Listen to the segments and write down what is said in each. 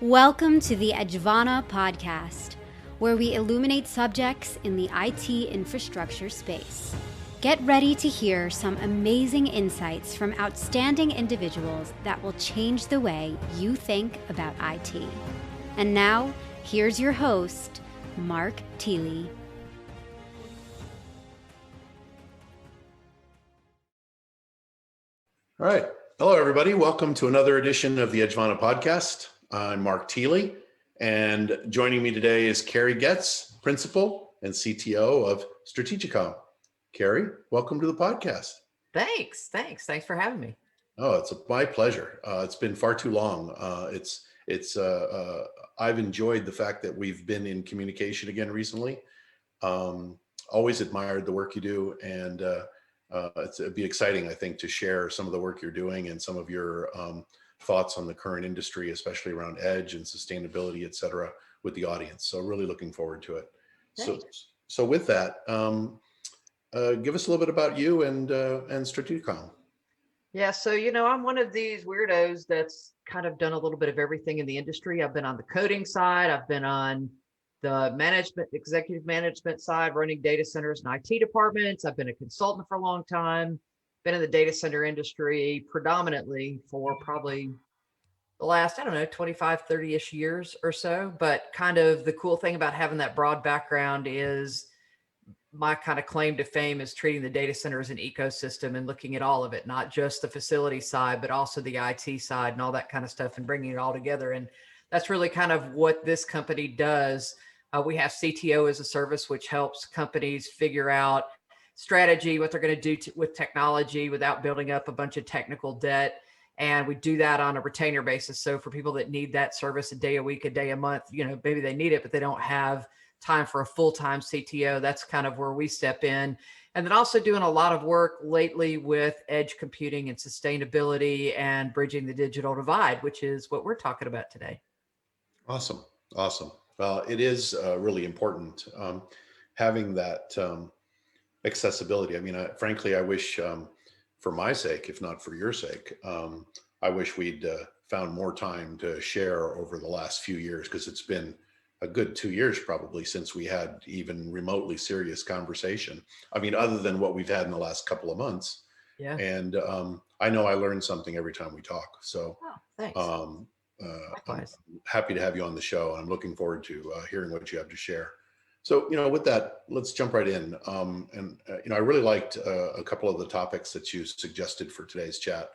Welcome to the Edgevana Podcast, where we illuminate subjects in the IT infrastructure space. Get ready to hear some amazing insights from outstanding individuals that will change the way you think about IT. And now, here's your host, Mark Thiele. All right. Hello, everybody. Welcome to another edition of the Edgevana Podcast. I'm Mark Thiele, and joining me today is Carrie Goetz, Principal and CTO of Strategicom. Carrie, welcome to the podcast. Thanks for having me. Oh, it's my pleasure. It's been far too long. I've enjoyed the fact that we've been in communication again recently. Always admired the work you do, and it'd be exciting, I think, to share some of the work you're doing and some of your thoughts on the current industry, especially around edge and sustainability, et cetera, with the audience. So really looking forward to it. So with that, give us a little bit about you and Strategicom. Yeah, so I'm one of these weirdos that's kind of done a little bit of everything in the industry. I've been on the coding side, I've been on the executive management side, running data centers and IT departments. I've been a consultant for a long time, been in the data center industry predominantly for probably the last, 25, 30-ish years or so. But kind of the cool thing about having that broad background is my kind of claim to fame is treating the data center as an ecosystem and looking at all of it, not just the facility side, but also the IT side and all that kind of stuff and bringing it all together. And that's really kind of what this company does. We have CTO as a service, which helps companies figure out strategy, what they're going to do with technology without building up a bunch of technical debt. And we do that on a retainer basis. So for people that need that service a day a week, a day a month, maybe they need it, but they don't have time for a full-time CTO. That's kind of where we step in. And then also doing a lot of work lately with edge computing and sustainability and bridging the digital divide, which is what we're talking about today. Awesome. Well, it is really important having that accessibility. I mean, frankly, I wish for my sake, if not for your sake, I wish we'd found more time to share over the last few years, because it's been a good 2 years probably since we had even remotely serious conversation. I mean, other than what we've had in the last couple of months. Yeah. And I know I learn something every time we talk. So thanks. I'm happy to have you on the show. And I'm looking forward to hearing what you have to share. So, with that, let's jump right in. I really liked a couple of the topics that you suggested for today's chat.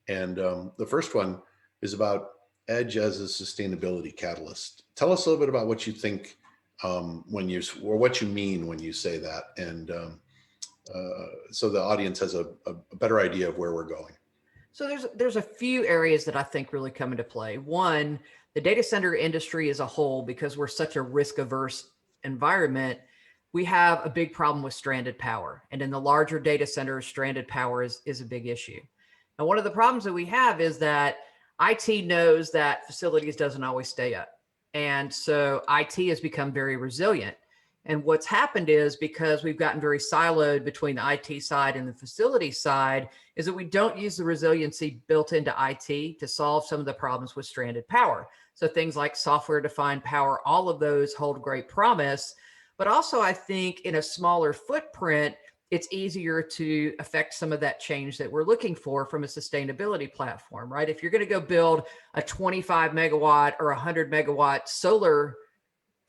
And the first one is about edge as a sustainability catalyst. Tell us a little bit about what you think what you mean when you say that, and so the audience has a better idea of where we're going. So there's a few areas that I think really come into play. One, the data center industry as a whole, because we're such a risk-averse environment, we have a big problem with stranded power. And in the larger data centers, stranded power is a big issue. And one of the problems that we have is that IT knows that facilities doesn't always stay up. And so IT has become very resilient. And what's happened is, because we've gotten very siloed between the IT side and the facility side, is that we don't use the resiliency built into IT to solve some of the problems with stranded power. So things like software-defined power, all of those hold great promise. But also, I think in a smaller footprint, it's easier to affect some of that change that we're looking for from a sustainability platform, right? If you're going to go build a 25 megawatt or 100 megawatt solar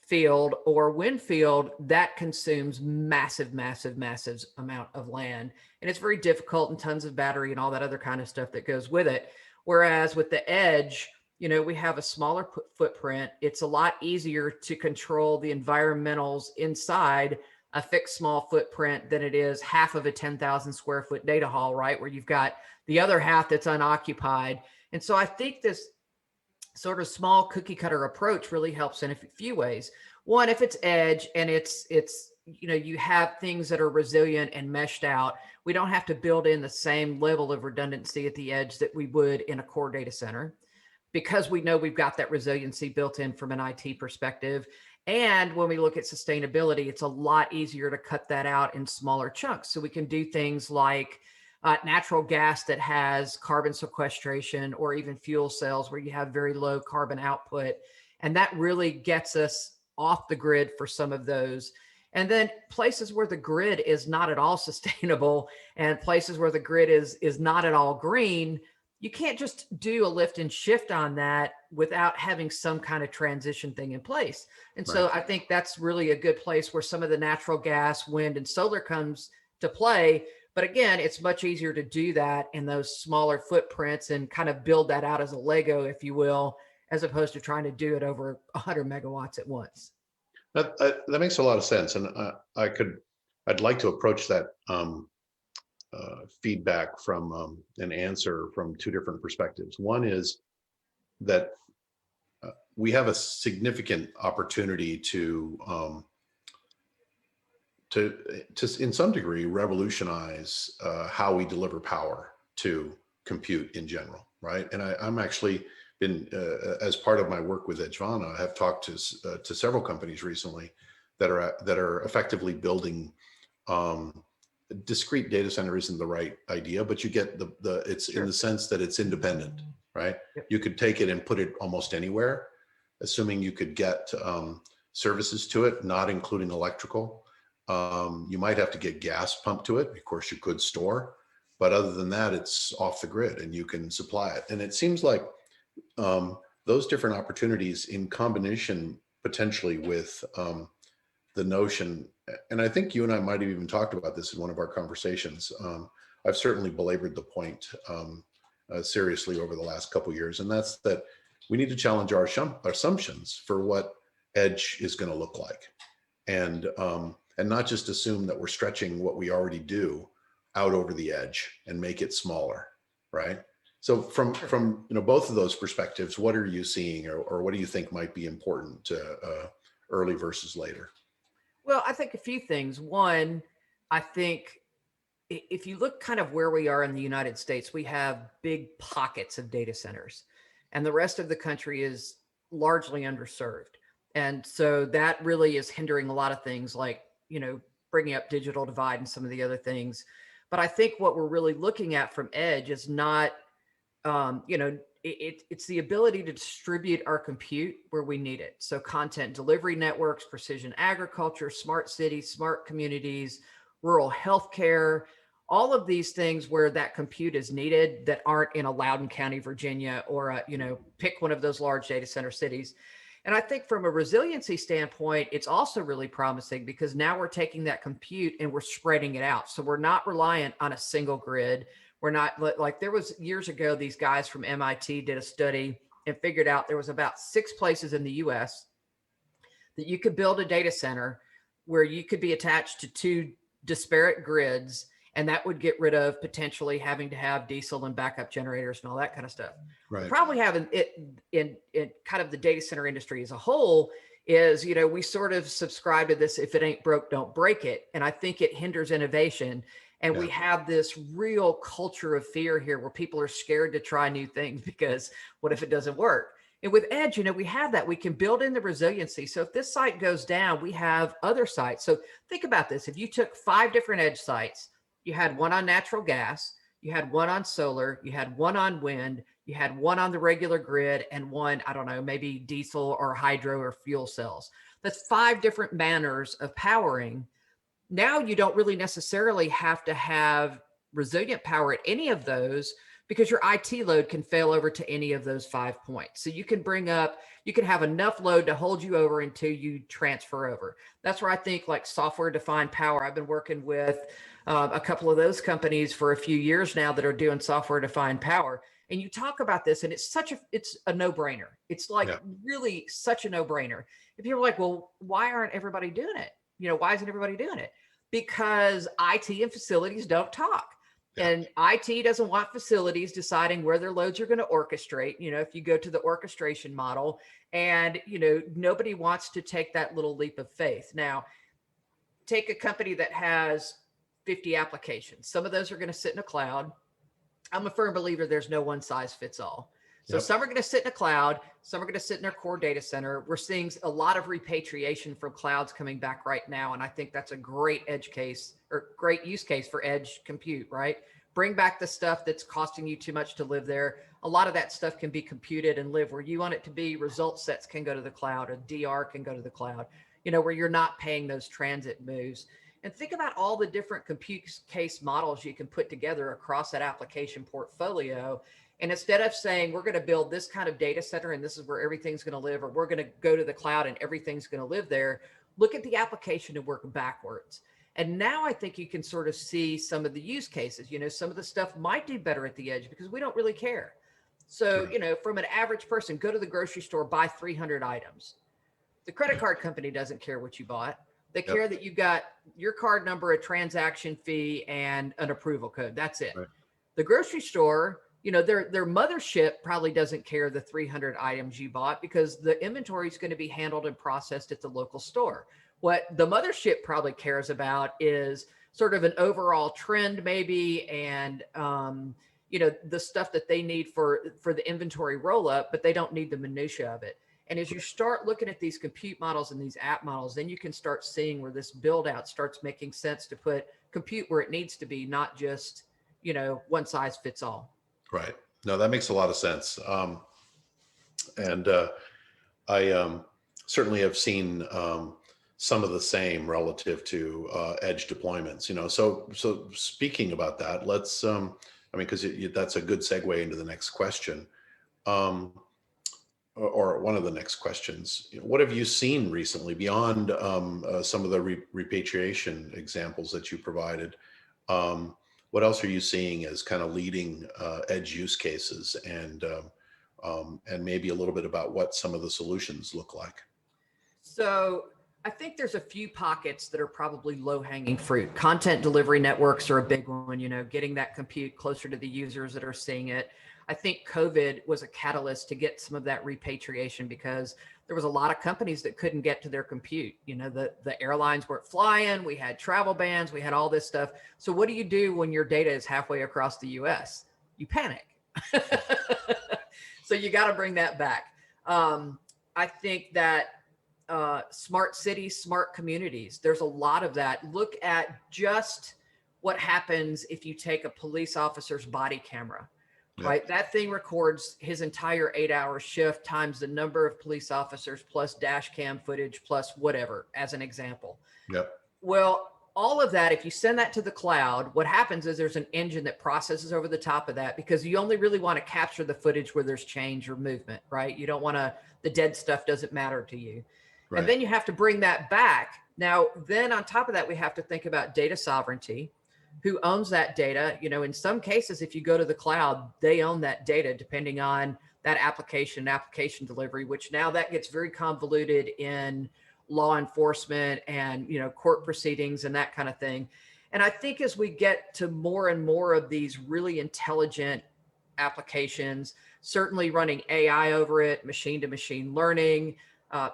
field or wind field, that consumes massive amount of land. And it's very difficult, and tons of battery and all that other kind of stuff that goes with it. Whereas with the edge, we have a smaller footprint. It's a lot easier to control the environmentals inside a fixed small footprint than it is half of a 10,000 square foot data hall, right? Where you've got the other half that's unoccupied. And so I think this sort of small cookie cutter approach really helps in a few ways. One, if it's edge and it's you have things that are resilient and meshed out, we don't have to build in the same level of redundancy at the edge that we would in a core data center, because we know we've got that resiliency built in from an IT perspective. And when we look at sustainability, it's a lot easier to cut that out in smaller chunks. So we can do things like natural gas that has carbon sequestration, or even fuel cells where you have very low carbon output. And that really gets us off the grid for some of those. And then places where the grid is not at all sustainable, and places where the grid is not at all green, you can't just do a lift and shift on that without having some kind of transition thing in place. And so I think that's really a good place where some of the natural gas, wind, and solar comes to play. But again, it's much easier to do that in those smaller footprints and kind of build that out as a Lego, if you will, as opposed to trying to do it over 100 megawatts at once. That makes a lot of sense. And I'd like to approach that feedback from an answer from two different perspectives. One is that we have a significant opportunity to in some degree revolutionize how we deliver power to compute in general, right? And I'm actually been as part of my work with Edgevana, I have talked to several companies recently that are effectively building discrete data center. Isn't the right idea, but you get it's in the sense that it's independent, right? Yep. You could take it and put it almost anywhere, assuming you could get services to it, not including electrical. You might have to get gas pumped to it. Of course, you could store, but other than that, it's off the grid and you can supply it. And it seems like those different opportunities in combination potentially with the notion, and I think you and I might have even talked about this in one of our conversations. I've certainly belabored the point seriously over the last couple of years, and that's that we need to challenge our assumptions for what edge is going to look like, and not just assume that we're stretching what we already do out over the edge and make it smaller, right? So from both of those perspectives, what are you seeing, or what do you think might be important early versus later? Well, I think a few things. One, I think if you look kind of where we are in the United States, we have big pockets of data centers, and the rest of the country is largely underserved. And so that really is hindering a lot of things, like, bringing up digital divide and some of the other things. But I think what we're really looking at from edge is not, it's the ability to distribute our compute where we need it. So content delivery networks, precision agriculture, smart cities, smart communities, rural healthcare, all of these things where that compute is needed that aren't in a Loudoun County, Virginia, or pick one of those large data center cities. And I think from a resiliency standpoint, it's also really promising because now we're taking that compute and we're spreading it out. So we're not reliant on a single grid. We're not like there was years ago, these guys from MIT did a study and figured out there was about 6 places in the US that you could build a data center where you could be attached to 2 disparate grids, and that would get rid of potentially having to have diesel and backup generators and all that kind of stuff. Right. Probably having it in kind of the data center industry as a whole is, we sort of subscribe to this, if it ain't broke, don't break it. And I think it hinders innovation. And we have this real culture of fear here where people are scared to try new things because what if it doesn't work? And with edge, we have that. We can build in the resiliency. So if this site goes down, we have other sites. So think about this. If you took 5 different edge sites, you had one on natural gas, you had one on solar, you had one on wind, you had one on the regular grid, and one, I don't know, maybe diesel or hydro or fuel cells. That's 5 different manners of powering. Now you don't really necessarily have to have resilient power at any of those because your IT load can fail over to any of those 5 points. So you can have enough load to hold you over until you transfer over. That's where I think like software defined power, I've been working with a couple of those companies for a few years now that are doing software defined power. And you talk about this and it's a no brainer. It's like really such a no brainer. If you're like, well, why aren't everybody doing it? Why isn't everybody doing it? Because IT and facilities don't talk. And IT doesn't want facilities deciding where their loads are going to orchestrate. If you go to the orchestration model and, nobody wants to take that little leap of faith. Now, take a company that has 50 applications. Some of those are going to sit in a cloud. I'm a firm believer there's no one size fits all. So some are going to sit in a cloud. Some are going to sit in their core data center. We're seeing a lot of repatriation from clouds coming back right now. And I think that's a great edge case or great use case for edge compute, right? bring back the stuff that's costing you too much to live there. A lot of that stuff can be computed and live where you want it to be. Result sets can go to the cloud, a DR can go to the cloud, where you're not paying those transit moves. And think about all the different compute case models you can put together across that application portfolio. And instead of saying, we're going to build this kind of data center and this is where everything's going to live, or we're going to go to the cloud and everything's going to live there, look at the application and work backwards. And now I think you can sort of see some of the use cases. Some of the stuff might do better at the edge because we don't really care. So, from an average person, go to the grocery store, buy 300 items. The credit card company doesn't care what you bought. They care that you got your card number, a transaction fee, and an approval code. That's it. Right. The grocery store, their mothership probably doesn't care the 300 items you bought because the inventory is going to be handled and processed at the local store. What the mothership probably cares about is sort of an overall trend maybe, and the stuff that they need for the inventory roll up, but they don't need the minutia of it. And as you start looking at these compute models and these app models, then you can start seeing where this build out starts making sense to put compute where it needs to be, not just, one size fits all. Right. No, that makes a lot of sense. And I certainly have seen some of the same relative to edge deployments, so speaking about that, let's, because that's a good segue into the next question. Or one of the next questions. What have you seen recently beyond some of the repatriation examples that you provided? What else are you seeing as kind of leading edge use cases, and maybe a little bit about what some of the solutions look like? So I think there's a few pockets that are probably low-hanging fruit. Content delivery networks are a big one, getting that compute closer to the users that are seeing it. I think COVID was a catalyst to get some of that repatriation because there was a lot of companies that couldn't get to their compute. The airlines weren't flying, we had travel bans, we had all this stuff. So what do you do when your data is halfway across the US? You panic. So you got to bring that back. I think that smart cities, smart communities, there's a lot of that. Look at just what happens if you take a police officer's body camera. Right. That thing records his entire 8-hour shift times the number of police officers plus dash cam footage plus whatever, as an example. Yep. Well, all of that, if you send that to the cloud, what happens is there's an engine that processes over the top of that because you only really want to capture the footage where there's change or movement, right? You don't want to, the dead stuff doesn't matter to you. Right. And then you have to bring that back. Now, then on top of that, we have to think about data sovereignty. Who owns that data? In some cases, if you go to the cloud, they own that data depending on that application delivery, which now that gets very convoluted in law enforcement and, court proceedings and that kind of thing. And I think as we get to more and more of these really intelligent applications, certainly running AI over it, machine to machine learning,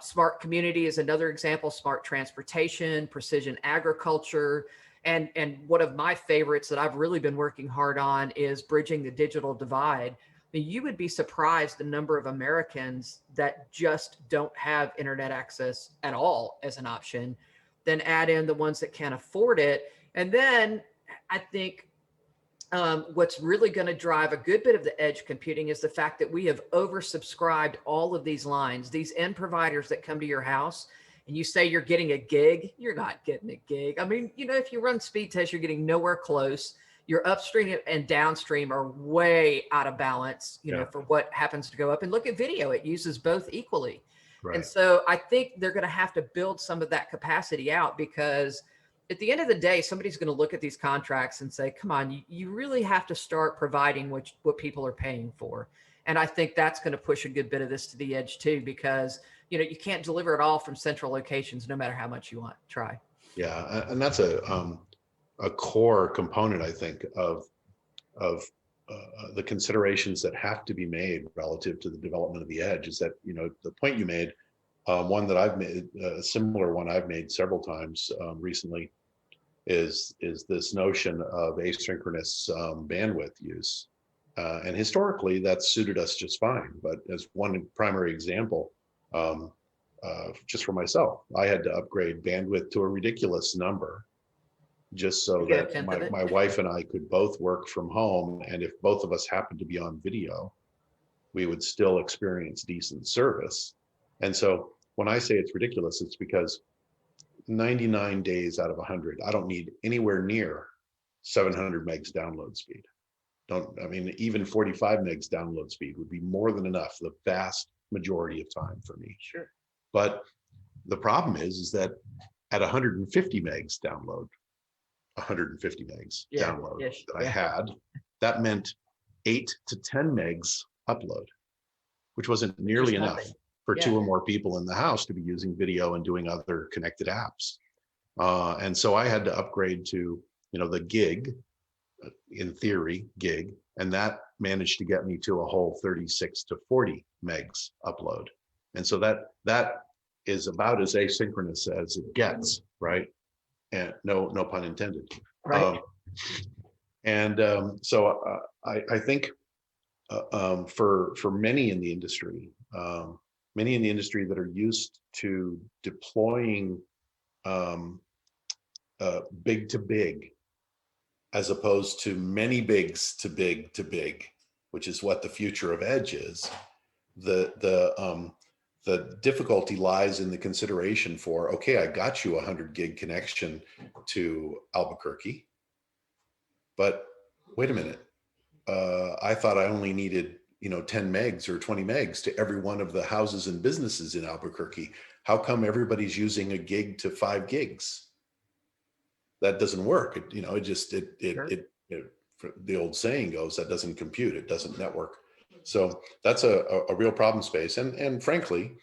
smart community is another example, smart transportation, precision agriculture. And one of my favorites that I've really been working hard on is bridging the digital divide. I mean, you would be surprised the number of Americans that just don't have internet access at all as an option. Then add in the ones that can't afford it. And then I think what's really going to drive a good bit of the edge computing is the fact that we have oversubscribed all of these lines, these end providers that come to your house. And you say you're getting a gig, you're not getting a gig. I mean, if you run speed tests, you're getting nowhere close. Your upstream and downstream are way out of balance, for what happens to go up. And look at video, it uses both equally. Right. And so I think they're going to have to build some of that capacity out because at the end of the day, somebody's going to look at these contracts and say, come on, you really have to start providing what people are paying for. And I think that's going to push a good bit of this to the edge too, because you can't deliver it all from central locations, no matter how much you want to try. Yeah, and that's a core component, I think, of the considerations that have to be made relative to the development of the edge. Is that the point you made, one that I've made, a similar one I've made several times recently, is this notion of asynchronous bandwidth use, and historically that's suited us just fine. But as one primary example. Just for myself, I had to upgrade bandwidth to a ridiculous number just so You get a that tenth of it. my wife and I could both work from home. And if both of us happened to be on video, we would still experience decent service. And so when I say it's ridiculous, it's because 99 days out of 100, I don't need anywhere near 700 megs download speed. I mean, even 45 megs download speed would be more than enough the vast majority of time for me. Sure. But the problem is that at 150 megs download, 150 megs download that I had, that meant 8 to 10 megs upload, which wasn't nearly enough for 2 or more people in the house to be using video and doing other connected apps. And so I had to upgrade to, the gig, in theory, gig, and that managed to get me to a whole 36 to 40 megs upload. And so that is about as asynchronous as it gets, right? And no pun intended. Right. So I think for many in the industry that are used to deploying big to big, as opposed to many bigs to big to big, which is what the future of Edge is. The difficulty lies in the consideration for, okay, I got you 100 gig connection to Albuquerque, but wait a minute, I thought I only needed 10 megs or 20 megs to every one of the houses and businesses in Albuquerque. How come everybody's using a gig to 5 gigs? That doesn't work. The old saying goes, that doesn't compute, it doesn't network. So that's a real problem space, and frankly,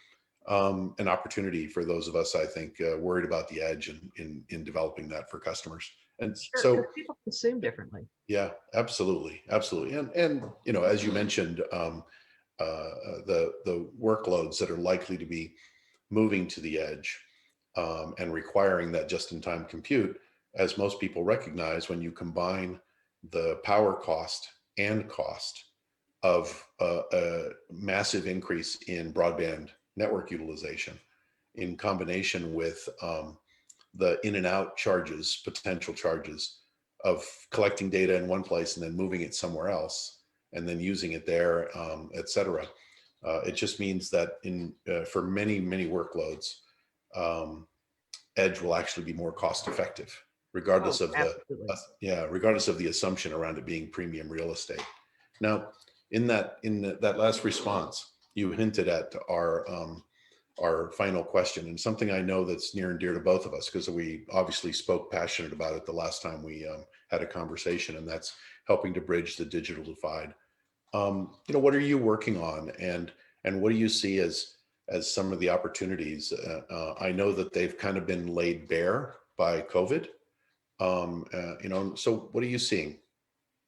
an opportunity for those of us, I think, worried about the edge in developing that for customers. And so people consume differently. Yeah, absolutely. And as you mentioned, the workloads that are likely to be moving to the edge and requiring that just-in-time compute, as most people recognize, when you combine the power cost and cost of a massive increase in broadband network utilization in combination with the in and out charges, potential charges of collecting data in one place and then moving it somewhere else and then using it there, et cetera. It just means that for many workloads, Edge will actually be more cost effective, regardless of the assumption around it being premium real estate. Now, in that last response, you hinted at our final question, and something I know that's near and dear to both of us, because we obviously spoke passionate about it the last time we had a conversation, and that's helping to bridge the digital divide. What are you working on, and what do you see as some of the opportunities? I know that they've kind of been laid bare by COVID. So what are you seeing?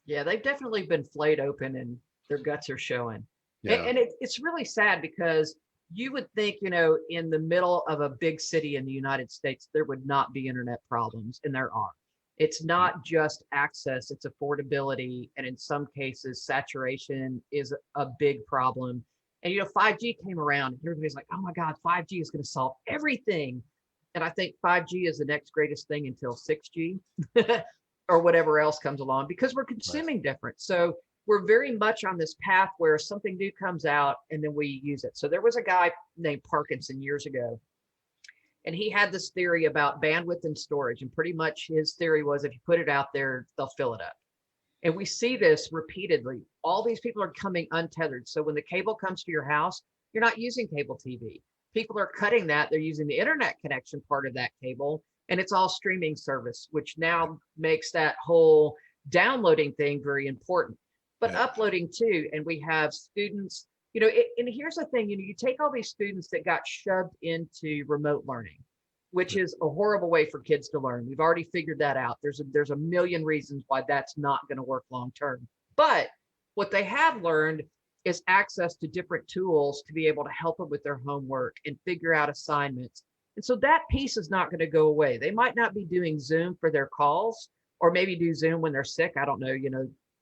Yeah, they've definitely been flayed open and their guts are showing. Yeah. And it's really sad, because you would think, in the middle of a big city in the United States, there would not be internet problems, and there are. It's not just access, it's affordability. And in some cases, saturation is a big problem. And, 5G came around and everybody's like, oh my God, 5G is going to solve everything. And I think 5G is the next greatest thing until 6G or whatever else comes along, because we're consuming different. So we're very much on this path where something new comes out and then we use it. So there was a guy named Parkinson years ago, and he had this theory about bandwidth and storage. And pretty much his theory was, if you put it out there, they'll fill it up. And we see this repeatedly. All these people are coming untethered. So when the cable comes to your house, you're not using cable TV. People are cutting that. They're using the internet connection part of that cable, and it's all streaming service, which now makes that whole downloading thing very important. But uploading too. And we have students, and here's the thing, you take all these students that got shoved into remote learning, which is a horrible way for kids to learn. We've already figured that out. There's a million reasons why that's not going to work long term. But what they have learned is access to different tools to be able to help them with their homework and figure out assignments. And so that piece is not going to go away. They might not be doing Zoom for their calls, or maybe do Zoom when they're sick. I don't know,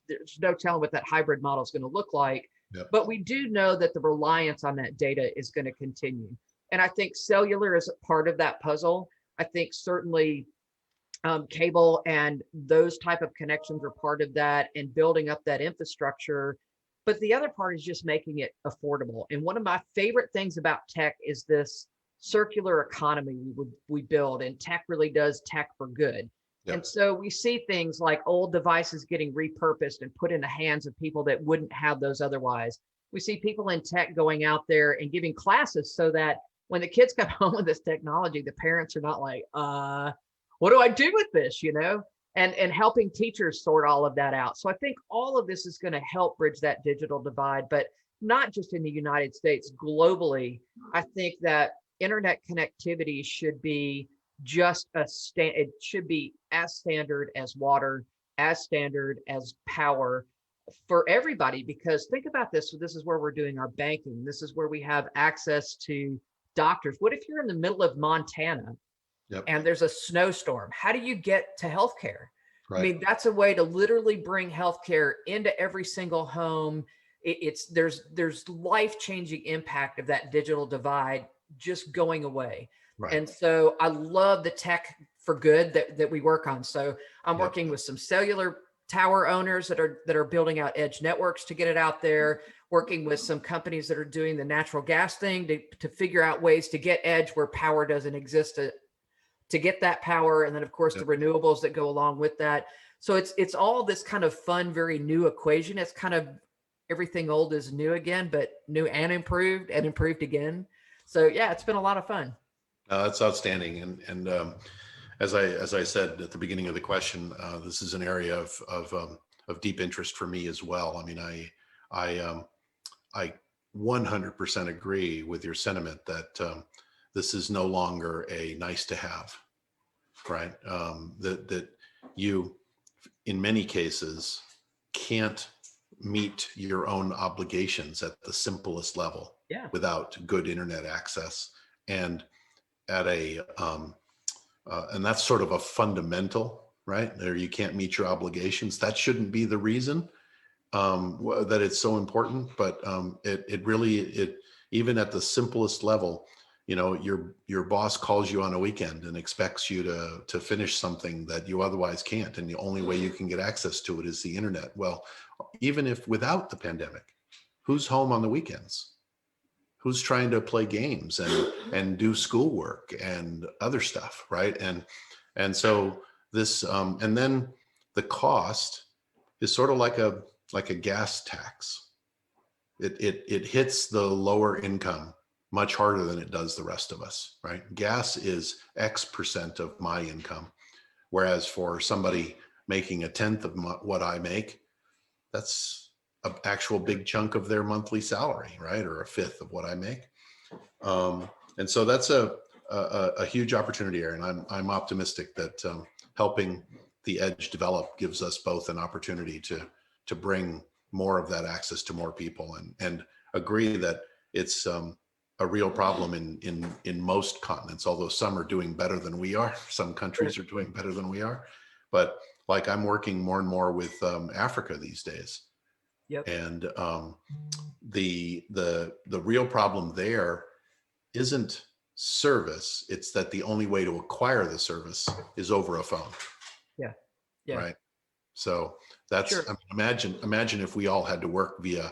there's no telling what that hybrid model is going to look like. Yep. But we do know that the reliance on that data is going to continue. And I think cellular is a part of that puzzle. I think certainly cable and those type of connections are part of that, and building up that infrastructure. But the other part is just making it affordable. And one of my favorite things about tech is this circular economy we build, and tech really does tech for good. Yep. And so we see things like old devices getting repurposed and put in the hands of people that wouldn't have those otherwise. We see people in tech going out there and giving classes so that when the kids come home with this technology, the parents are not like, what do I do with this, and helping teachers sort all of that out. So I think all of this is going to help bridge that digital divide, but not just in the United States, globally. I think that internet connectivity should be it should be as standard as water, as standard as power for everybody. Because think about this. So this is where we're doing our banking. This is where we have access to doctors. What if you're in the middle of Montana? Yep. And there's a snowstorm? How do you get to healthcare? Right. I mean, that's a way to literally bring healthcare into every single home. There's life-changing impact of that digital divide just going away. Right. And so I love the tech for good that we work on. So I'm working with some cellular tower owners that are building out edge networks to get it out there, working with some companies that are doing the natural gas thing to figure out ways to get edge where power doesn't exist to get that power. And then of course the renewables that go along with that. So it's all this kind of fun, very new equation. It's kind of everything old is new again, but new and improved again. So yeah, it's been a lot of fun. That's outstanding. And as I said at the beginning of the question, this is an area of deep interest for me as well. I mean, I 100% agree with your sentiment that this is no longer a nice to have, right? That you, in many cases, can't meet your own obligations at the simplest level without good internet access. And at and that's sort of a fundamental, right? There, you can't meet your obligations. That shouldn't be the reason that it's so important, but it really, even at the simplest level, your boss calls you on a weekend and expects you to finish something that you otherwise can't, and the only way you can get access to it is the internet. Well, even if without the pandemic, who's home on the weekends? Who's trying to play games and do schoolwork and other stuff, right? And so this, and then the cost is sort of like a gas tax. It hits the lower income much harder than it does the rest of us, right? Gas is X% of my income, whereas for somebody making a tenth of what I make, that's an actual big chunk of their monthly salary, right? Or a fifth of what I make. And so that's a huge opportunity area. And I'm optimistic that helping the edge develop gives us both an opportunity to bring more of that access to more people, and agree that it's a real problem in most continents, although some are doing better than we are. Some countries are doing better than we are. But like, I'm working more and more with Africa these days. Yep. And the real problem there isn't service. It's that the only way to acquire the service is over a phone. Yeah. Right. So that's, I mean, imagine if we all had to work via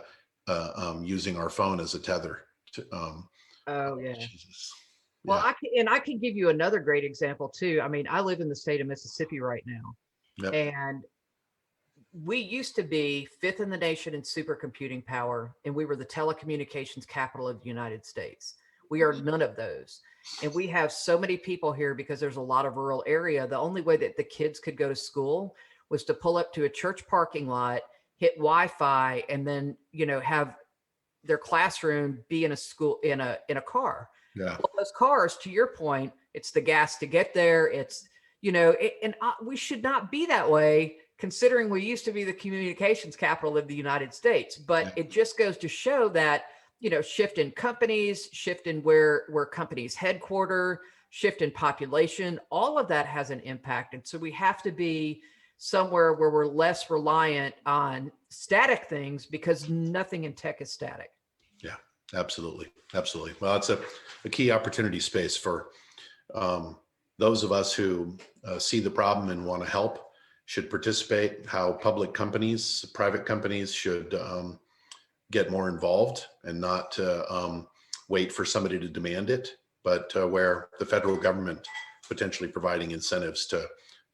using our phone as a tether. Jesus. Well, I can give you another great example too. I mean, I live in the state of Mississippi right now, and we used to be fifth in the nation in supercomputing power, and we were the telecommunications capital of the United States. We are none of those. And we have so many people here because there's a lot of rural area. The only way that the kids could go to school was to pull up to a church parking lot, hit Wi-Fi, and then, have their classroom be in a school, in a car. Yeah. Well, those cars, to your point, it's the gas to get there. It's, we should not be that way, considering we used to be the communications capital of the United States. But it just goes to show that, shift in companies, shift in where companies headquarter, shift in population, all of that has an impact. And so we have to be somewhere where we're less reliant on static things, because nothing in tech is static. Yeah, absolutely. Absolutely. Well, it's a key opportunity space for those of us who see the problem and want to help should participate, how public companies, private companies should get more involved and not wait for somebody to demand it, but where the federal government potentially providing incentives to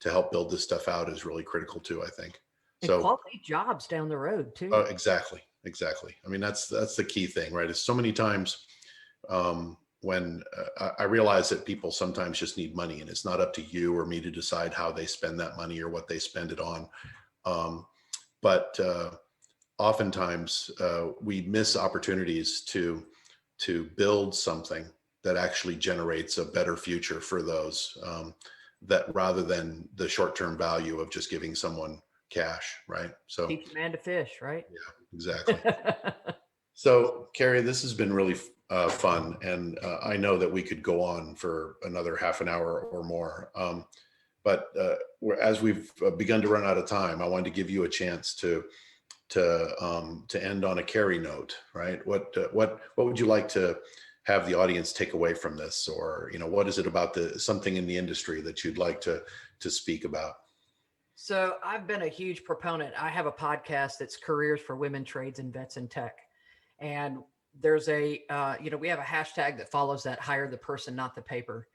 help build this stuff out is really critical too, I think. And So quality jobs down the road too. exactly. I mean, that's the key thing, right? It's so many times when I realize that people sometimes just need money, and it's not up to you or me to decide how they spend that money or what they spend it on. But oftentimes we miss opportunities to build something that actually generates a better future for those, that rather than the short-term value of just giving someone cash, right? So teach a man to fish, right? Yeah, exactly. So Carrie, this has been really fun, and I know that we could go on for another half an hour or more. But as we've begun to run out of time, I wanted to give you a chance to end on a Carrie note, right? What would you like to have the audience take away from this, or what is it about something in the industry that you'd like to speak about? So I've been a huge proponent. I have a podcast that's Careers for Women, Trades, and Vets in Tech, and there's we have a hashtag that follows that: hire the person, not the paper.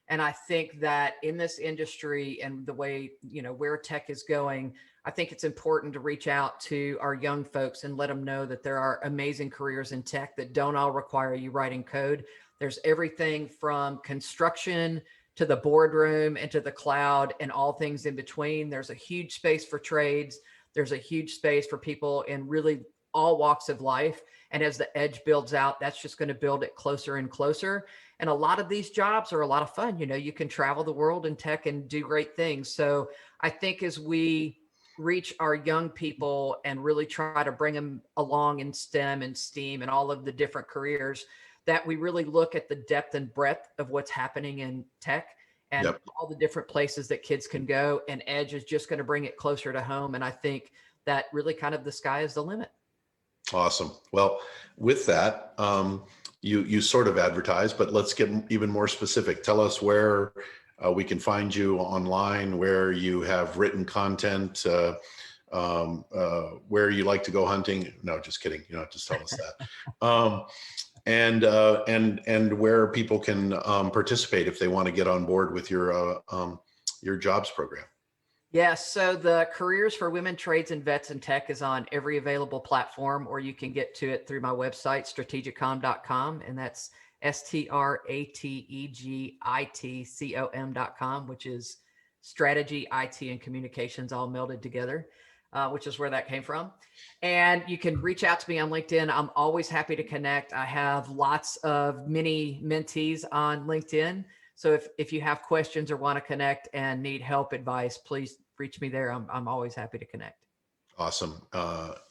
And I think that in this industry and the way, where tech is going, I think it's important to reach out to our young folks and let them know that there are amazing careers in tech that don't all require you writing code. There's everything from construction to the boardroom and to the cloud and all things in between. There's a huge space for trades. There's a huge space for people in really all walks of life. And as the edge builds out, that's just going to build it closer and closer. And a lot of these jobs are a lot of fun. You can travel the world in tech and do great things. So I think as we reach our young people and really try to bring them along in STEM and STEAM and all of the different careers, that we really look at the depth and breadth of what's happening in tech and Yep. all the different places that kids can go. And Edge is just going to bring it closer to home. And I think that really kind of the sky is the limit. Awesome. Well, with that, you sort of advertise, but let's get even more specific. Tell us where we can find you online, where you have written content, where you like to go hunting. No, just kidding. You don't have to tell us that. And where people can participate if they want to get on board with your jobs program. Yes. So the Careers for Women, Trades, and Vets in Tech is on every available platform, or you can get to it through my website, strategicom.com. And that's strategitcom.com, which is strategy, IT, and communications all melded together, which is where that came from. And you can reach out to me on LinkedIn. I'm always happy to connect. I have lots of mini mentees on LinkedIn. So if you have questions or want to connect and need help, advice, please reach me there. I'm always happy to connect. Awesome.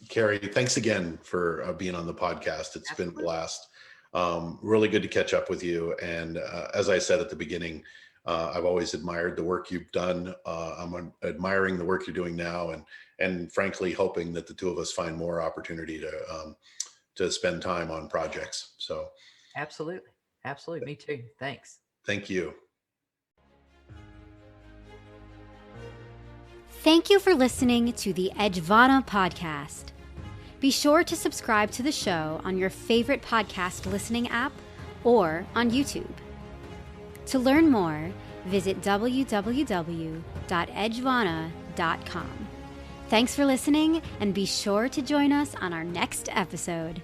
Carrie, thanks again for being on the podcast. It's Absolutely. been a blast. Really good to catch up with you. And as I said at the beginning, I've always admired the work you've done. I'm admiring the work you're doing now, and frankly, hoping that the two of us find more opportunity to spend time on projects. So Absolutely. Me too. Thanks. thank you. Thank you for listening to the Edgevana Podcast. Be sure to subscribe to the show on your favorite podcast listening app or on YouTube. To learn more, visit www.edgevana.com. Thanks for listening, and be sure to join us on our next episode.